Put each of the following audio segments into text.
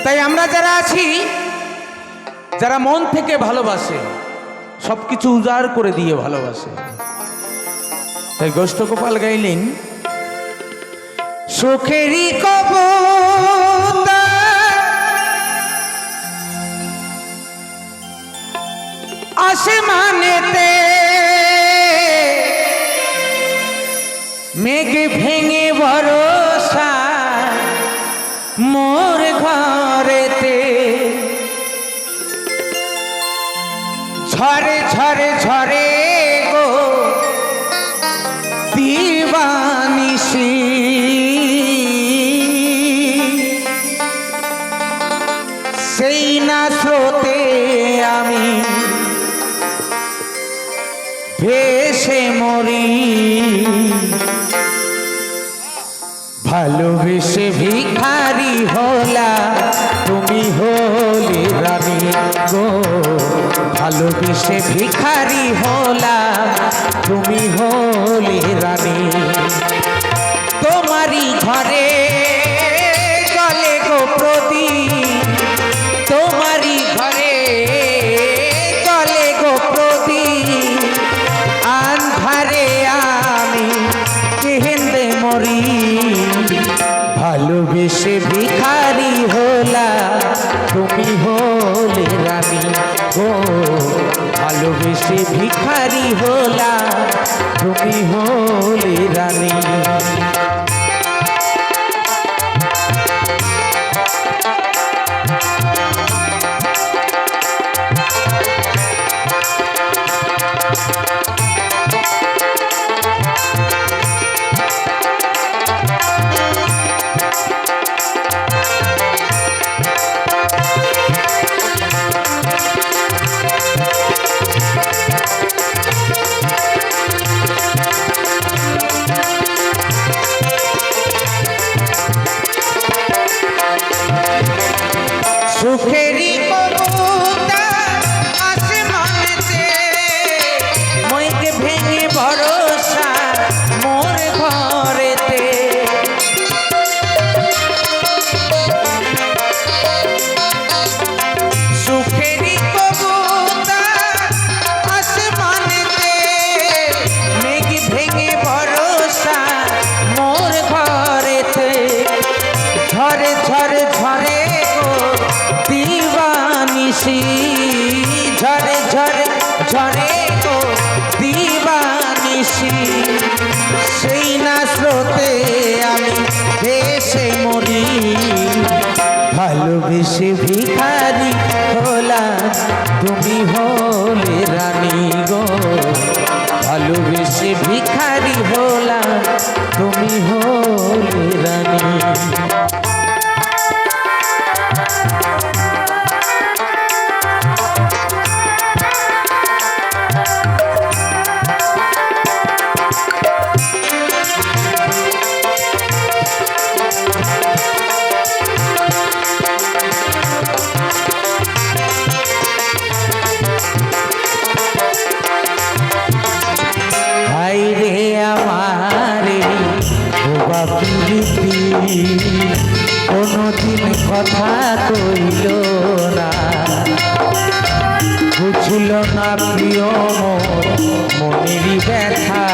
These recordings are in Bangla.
তাই আমরা যারা আছি, যারা মন থেকে ভালোবাসে, সবকিছু উজাড় করে দিয়ে ভালোবাসে, তাই গোষ্ঠগোপাল গাইলেন সুখেরই কবুতর আসমানেতে মেঘ ভেঙে ভরসা মোর ঘরেতে ঝরে ঝরে ঝরে গো দিবানিশি সেই না স্রোতে আমি ভেসে মরি ভালোবেসে ভিখারি হলা তুমি হলে রানী গো ভালোবেসে ভিখারি হলা তুমি হলে রানী তোমারই ঘরে চলে গো প্রদীপ তোমারই ঘরে চলে গো প্রদীপ আন্ধারে আমি কেহেন্দে মরি ভালোবেসে ভিখারি হলা তুমি হলে রানী গো ভালোবেসে ভিখারি হলা তুমি হলে রানী সুখেরই কবুতর আসমানেতে মেঘ ভেঙে ভরসা মোর ঘরেতে সুখেরই কবুতর আসমানেতে মেঘ ভেঙে ভরসা মোর ঘরেতে ঝরে ঝরে ঝরে দিবানিশি ঝরে ঝরে ঝরে গো দিবানিশি সেই না স্রোতে আমি ভেসে মরি ভালোবেসে ভিখারি হলা তুমি হলে রানী গো ভালোবেসে ভিখারি হলা তুমি হলে রানী কোনদিন কথা কইল না বুঝল না প্রিয় মনেরই ব্যথা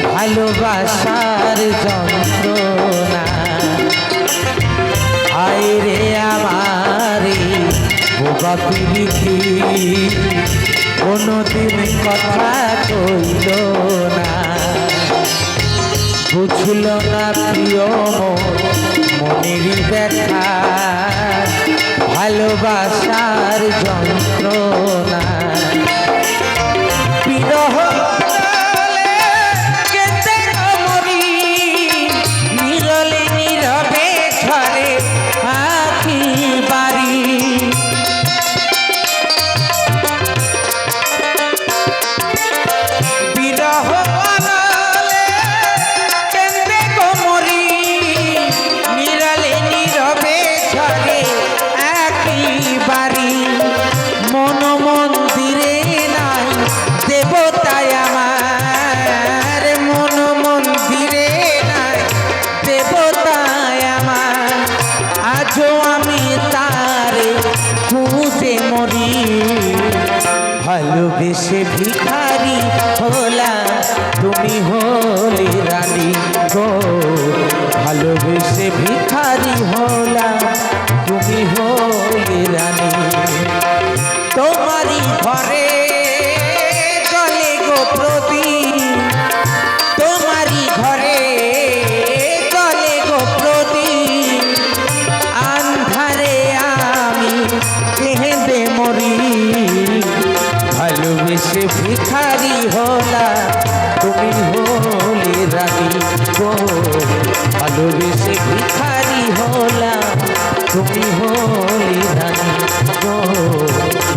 ভালোবাসার যন্ত্রণা আয় রে আমার বোবা প্রীতি কোনদিন কথা কইল না বুঝল না প্রিয় মনেরই ব্যথা ভালোবাসার যন্ত্রণা বিরহ নিরলে নীরবে ঝরে আখি বাড়ি বিরহ দেবতায় আমার আজও খুঁজে মরি, ভালোবেসে ভিখারি হলাম, তুমি হলে রানী গো। ভালোবেসে ভিখারি হলাম, তুমি হলে রানী। তোমারই ঘরে জলে গো প্রদীপ, তোমারই ঘরে জলে গো প্রদীপ, আন্ধারে আমি কেঁদে মরি। ভালোবেসে ভিখারি হলাম, তুমি হলে রানী গো। ভালোবেসে ভিখারি হলাম, তুমি হলে রানী গো।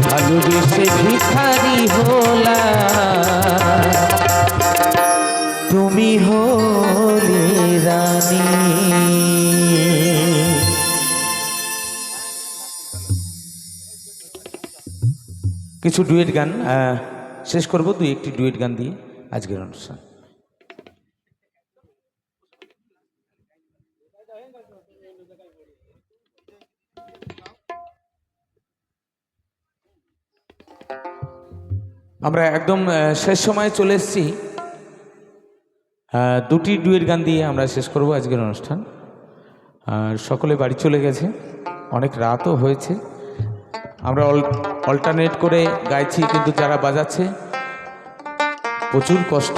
ভালোবেসে ভিখারি হলাম, তুমি হলে রানী। কিছু ডুয়েট গান শেষ করব, দুই একটি ডুয়েট গান দিয়ে আজকের অনুষ্ঠান। আমরা একদম শেষ সময়ে চলে এসেছি, দুটি ডুয়েট গান দিয়ে আমরা শেষ করব আজকের অনুষ্ঠান। আর সকলে বাড়ি চলে গেছে, অনেক রাতও হয়েছে। আমরা অল্টারনেট করে গাইছি, কিন্তু যারা বাজাচ্ছে প্রচুর কষ্ট,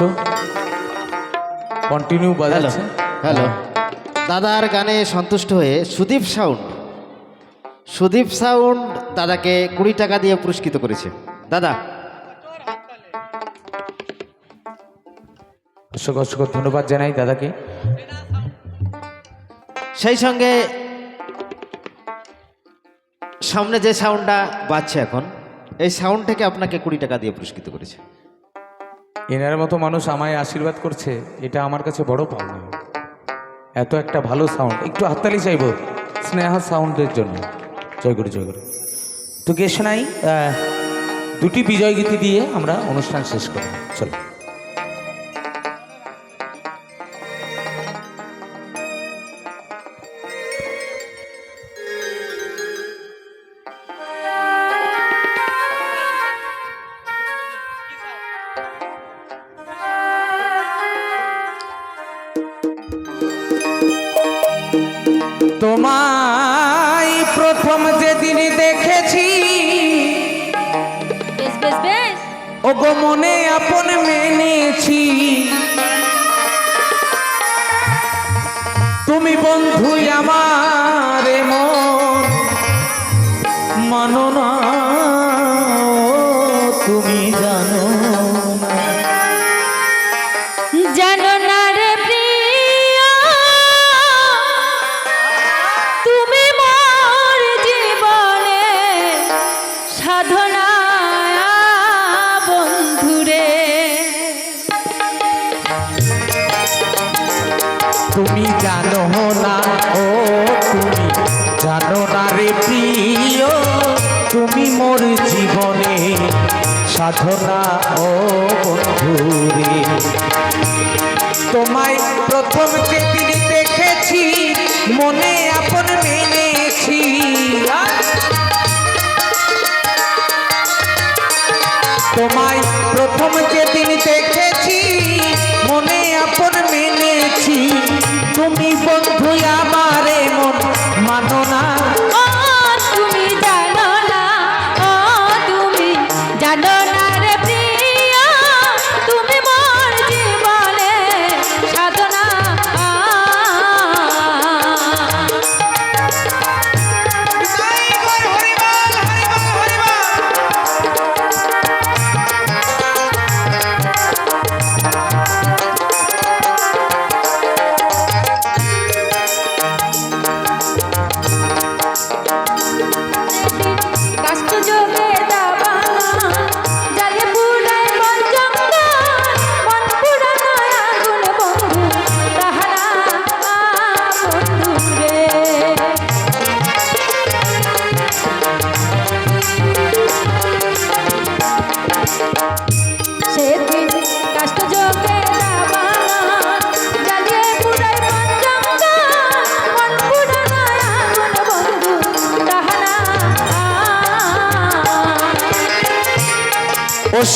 কন্টিনিউ বাজাচ্ছে। হ্যালো, দাদার গানে সন্তুষ্ট হয়ে সুদীপ সাউন্ড দাদাকে 20 টাকা দিয়ে পুরস্কৃত করেছে। দাদা অসংখ্য ধন্যবাদ জানাই দাদাকে। সেই সঙ্গে সামনে যে সাউন্ডটা বাজছে এখন, এই সাউন্ড থেকে আপনাকে 20 টাকা দিয়ে পুরস্কৃত করেছে। এনার মতো মানুষ আমায় আশীর্বাদ করছে, এটা আমার কাছে বড় পাওনা। এত একটা ভালো সাউন্ড, একটু হাততালি চাইব স্নেহা সাউন্ডের জন্য। জয় গুরু, জয় গুরু। তো কে শোনাই, দুটি বিজয় গীতি দিয়ে আমরা অনুষ্ঠান শেষ করি। চলো। তোমায় প্রথম যেদিন দেখেছি, বেশ বেশ বেশ, ও গো মনে আপন মেনেছি। তুমি বন্ধু আমার মন মানো না, তুমি জানো না। জানো না রে প্রিয়, তুমি মোর জীবনে সাধনা বন্ধুরে। তুমি জানো না, ও তুমি জানো না রে প্রিয়, তুমি মোর জীবনে সাধনা ও বন্ধুরে। তোমায় প্রথম যেদিন দেখেছি, মনে আপন মেনেছি। তোমায় প্রথম যেদিন দেখেছি, মনে আপন মেনেছি। তুমি বন্ধু আমারে মন মানো না, ও তুমি জানো না, ও তুমি জানো না রে প্রিয়, তুমি মোর জীবনে সাধনা।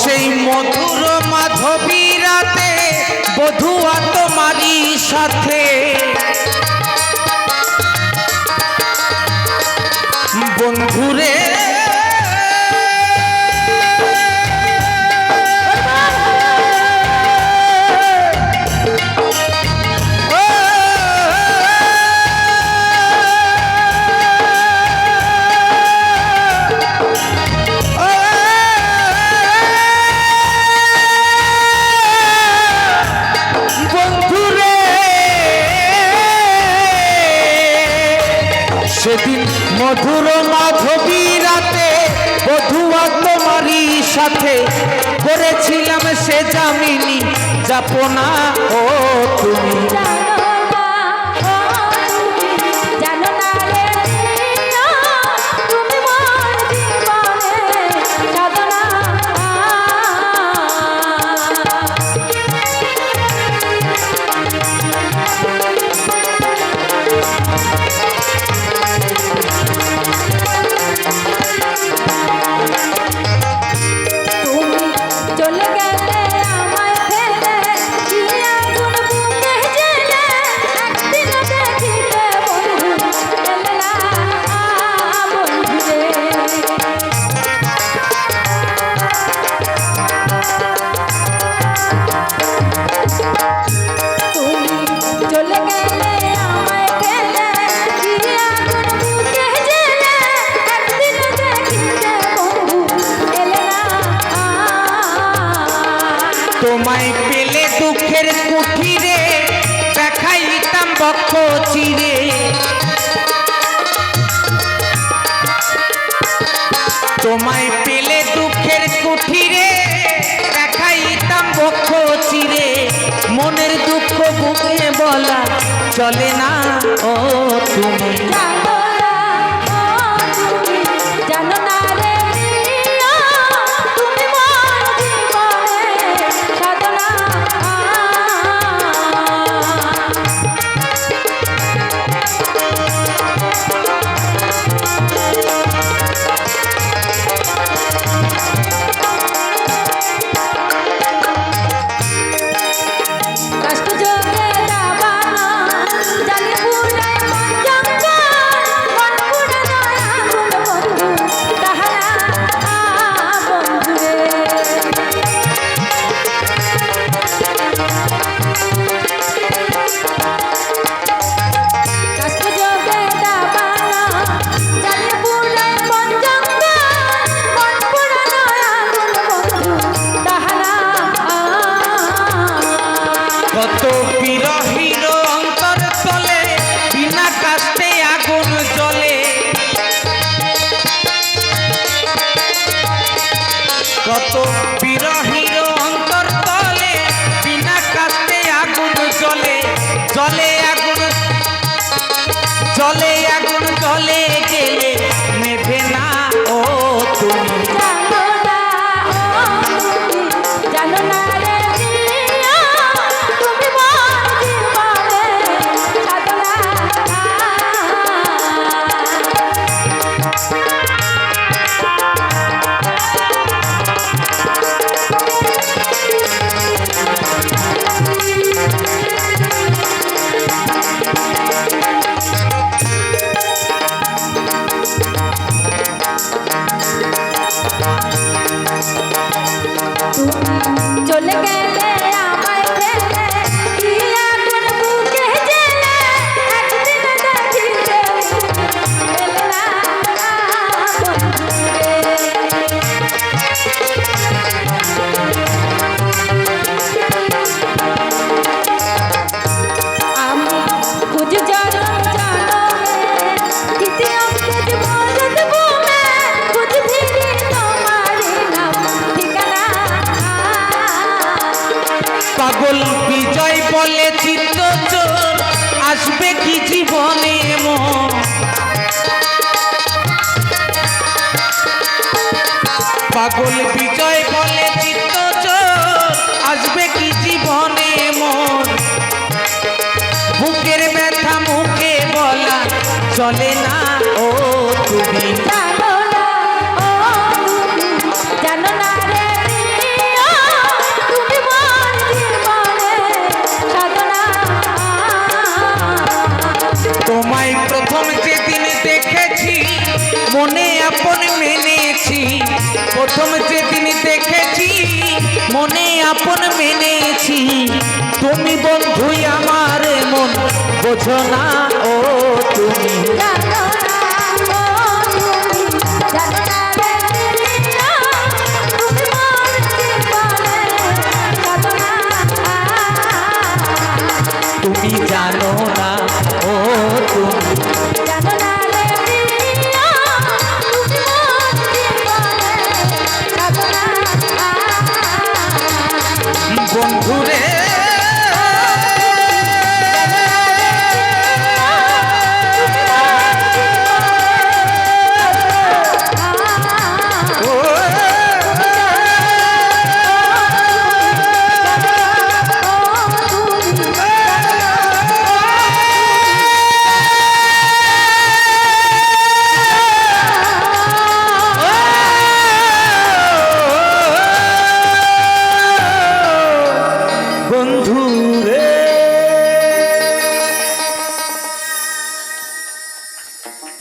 সেই মধুর মাধবী রাতে বধুয়া তোমারই সাথে বন্ধুরে সেদিন মধুর মাধবী রাতে বধুয়া তোমারই সাথে করেছিলাম সে জামিনী যাপনা ও তুমি জানো না রে প্রিয়া, তুমি মোর জীবনের সাধনা। তুমি চলে গেলে আমায় ফেলে, কি আগুন বুকে জ্বেলে, একদিনও দেখিতে বন্ধু এলে না বন্ধুরে। তুমি চলে গেলে আমায় ফেলে, কি আগুন বুকে জ্বেলে, একদিনও দেখিতে বন্ধু এলে না। তোমায় পেলে দুঃখের কুঠিরে দেখাইতাম বক্ষ চিরে তোমায় পেলে দুঃখের কুঠিরে দেখাইতাম বক্ষ চিরে মনের দুঃখ বুকে বলা চলে না ও তুমি জানো না, তুমি জানো না রে প্রিয়া, তুমি মোর জীবনের সাধনা। কষ্ট যোগে দাবানা, জালি পুরায় মন জঙ্গল, মন পুরানো আগুন বন্ধু তাহারা বন্ধুরে। কষ্ট যোগে দাবানা, জালি পুরায় মন জঙ্গল, মন পুরানো আগুন বন্ধু তাহারা। কত বিরহীর অন্তর তলে বিনা কাস্তে আগুন জ্বলে কত বিরহীর অন্তর তলে বিনা কাস্তে আগুন জ্বলে জলে আগুন জলে আগুন জ্বলে গেলে নেভে না ও তুমি জানো না, তুমি জানো না রে প্রিয়া, তুমি মোর জীবনের সাধনা। তুমি চলে গেলে আমায় ফেলে, কি আগুন বুকে জ্বেলে, একদিন দেখিতে এলে না বন্ধুরে। আমি খুঁজ জনম জনমে, দ্বিতীয় খুঁজ মরদ বুমে, খুঁজ ফিরি তোমারি নাম ঠিকানা। পাগল বিজয় বলে চিত্ত চোর আসবে কি জীবনে মন পাগল বিজয় বলে চিত্ত চোর আসবে কি জীবনে মন বুকের ব্যথা মুখে বলা চলে না ও তুমি জানো না, তুমি জানো না রে প্রথম যেদিন দেখেছি মনে আপন মেনেছি, তুমি বন্ধুই আমার মন বোঝো না ও তুমি। জানো না ও তুমি, জানো না রে প্রিয়া, তুমি মোর জীবনে সাধনা। তুমি জানো না ও তুমি, জানো না রে প্রিয়া, তুমি মোর জীবনে সাধনা। বন্ধুরে বন্ধুরে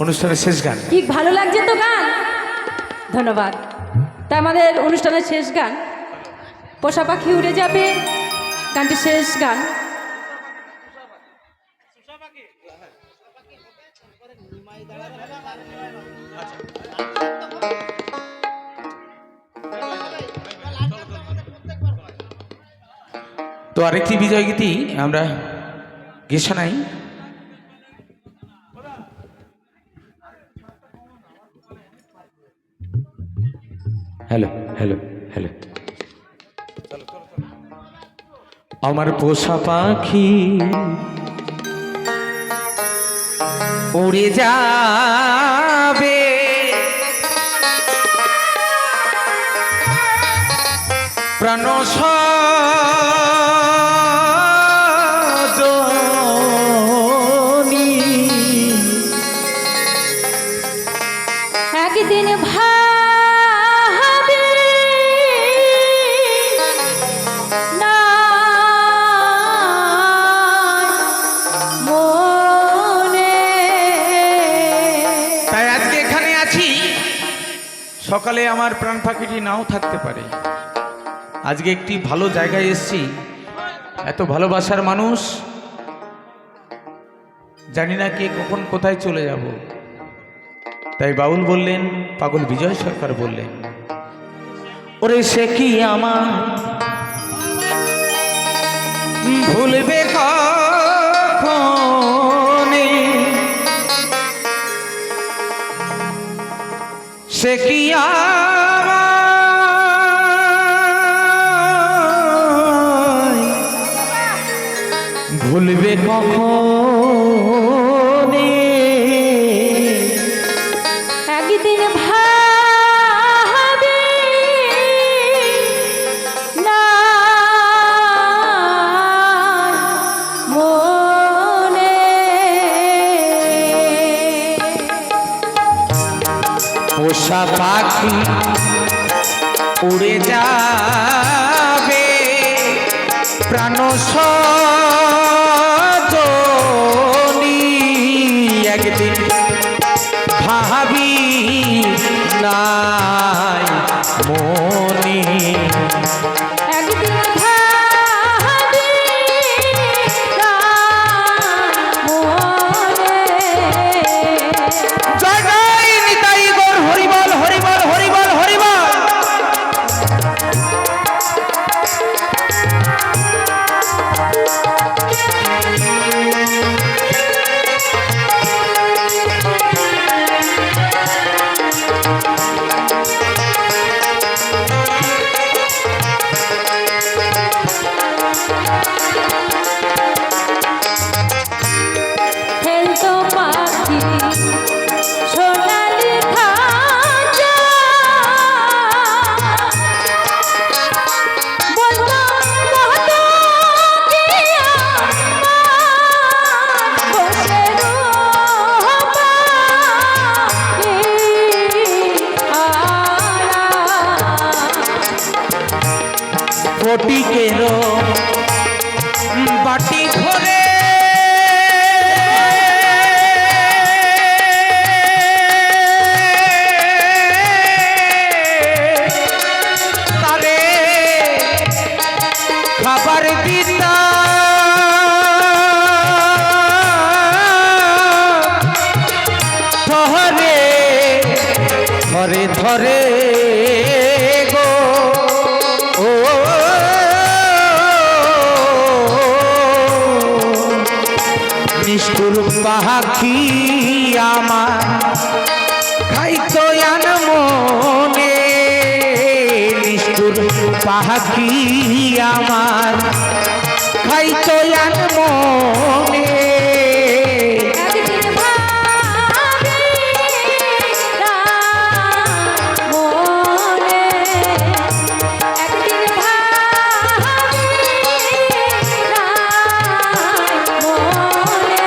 অনুষ্ঠানের শেষ গান। কি ভালো লাগছে তো গান, ধন্যবাদ। তা আমাদের অনুষ্ঠানের শেষ গান পোষা পাখি উড়ে যাবে, গানটি শেষ গান। তো আরেকটি বিজয় গীতি আমরা গিয়ে শোনাই। Hello hello hello. আমার পোষা পাখি উড়ে যাবে, প্রাণ সজনী একদিন ভাবি না মনে, তাই আজকে এখানে আছি। সকালে আমার প্রাণ পাখিটি নাও থাকতে পারে, আজকে একটি ভালো জায়গায় এসেছি। এত ভালোবাসার মানুষ, জানি না কে কখন কোথায় চলে যাব। তাই বাউল বললেন, পাগল বিজয় সরকার বললেন, ওরে সে কি আমার ভুলবে কখনে, সে কি আমায় ভুলবে কখনে। একদিন ভাবি না মনে, পোষা পাখি উড়ে যাবে, প্রাণ সজনী একদিন ভাবি নাই মনে। একদিন ভাবি না মনে। জয় জয় নিতাই গৌর হরিবল হরিবল হরিবল হরিবল। ধরে গো ও নিষ্ঠুর পাখি আমার খাইতো আন মনে নিষ্ঠুর পাখি আমার খাইতো আন মনে একদিন ভাবি রাম মনে, একদিন ভাবি রাম মনে।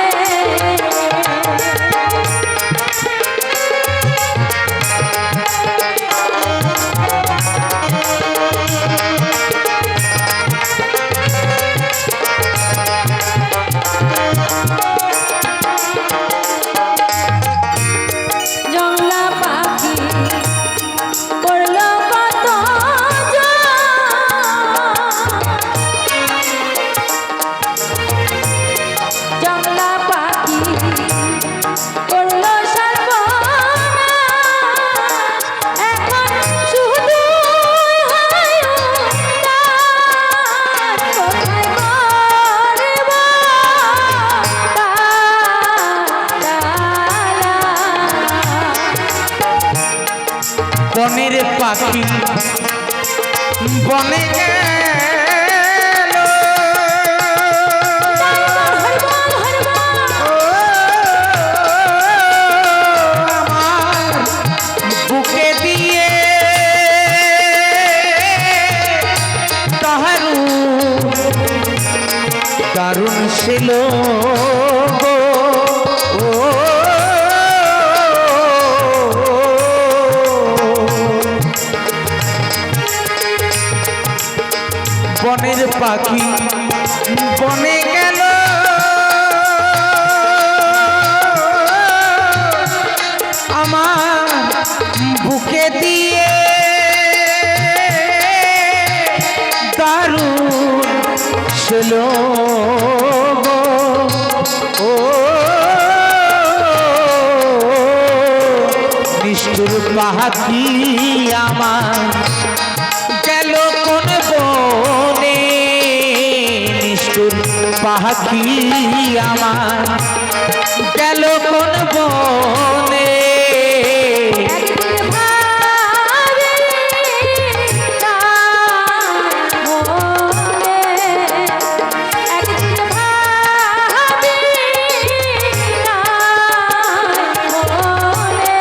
জংলা পাখি করলো কত জংলা পাখি করলো সর্বনাশ, এখন শুধু বনের পাখি বনে গেল আমার বুকে দিয়ে দারুণ ছিল বনের পাখি বনে গেল আমার বুকে দিয়ে দারুণ ছিল ও নিষ্ঠুর পাখি আমার গেল কোন বনে নিষ্ঠুর পাখি আমার গেল কোন বনে একদিন ভাবি রাম মনে, একদিন ভাবি রাম মনে।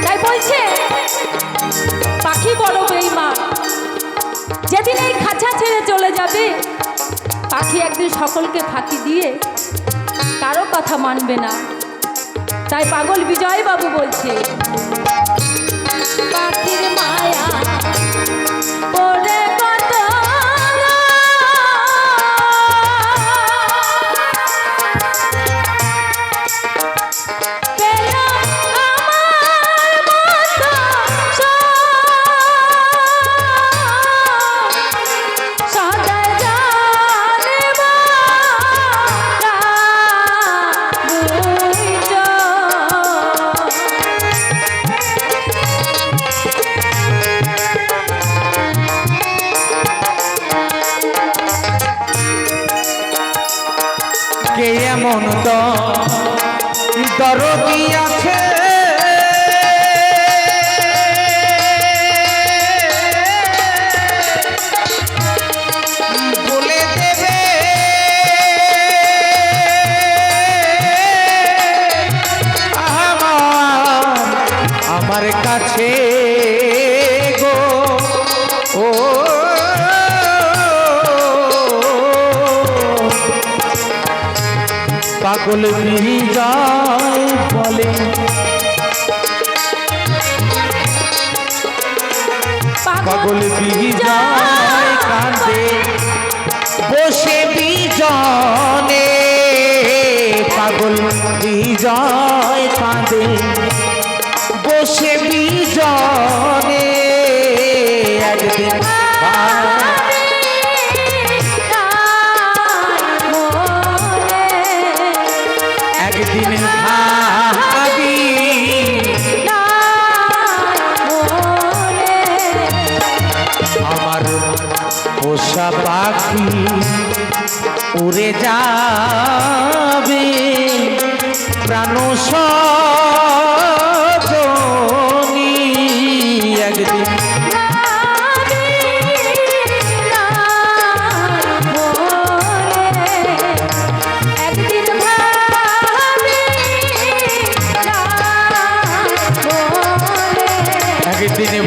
তাই বলছে পাখি বড় বেঈমান, যেদিন এই খাঁচা ছেড়ে চলে যাবে পাখি একদিন সকলকে ফাঁকি দিয়ে কারো কথা মানবে না। তাই পাগল বিজয় বাবু বলছে পাখির মায়া পড়ে কত পেল আমার মতো সদা জানব বুঝ কে এমন দরদি আছে বলে দেবে আমার কাছে গো ও পাগল বিজয় বলে পাগল পাগল বিজয় কাঁদে বসে বিজনে, পাগল বিজয় কাঁদে বসে বিজনে, একদিন একদিন ভাবি আমার পোষা পাখি উড়ে যাবে প্রাণ সজনী, একদিন একদিন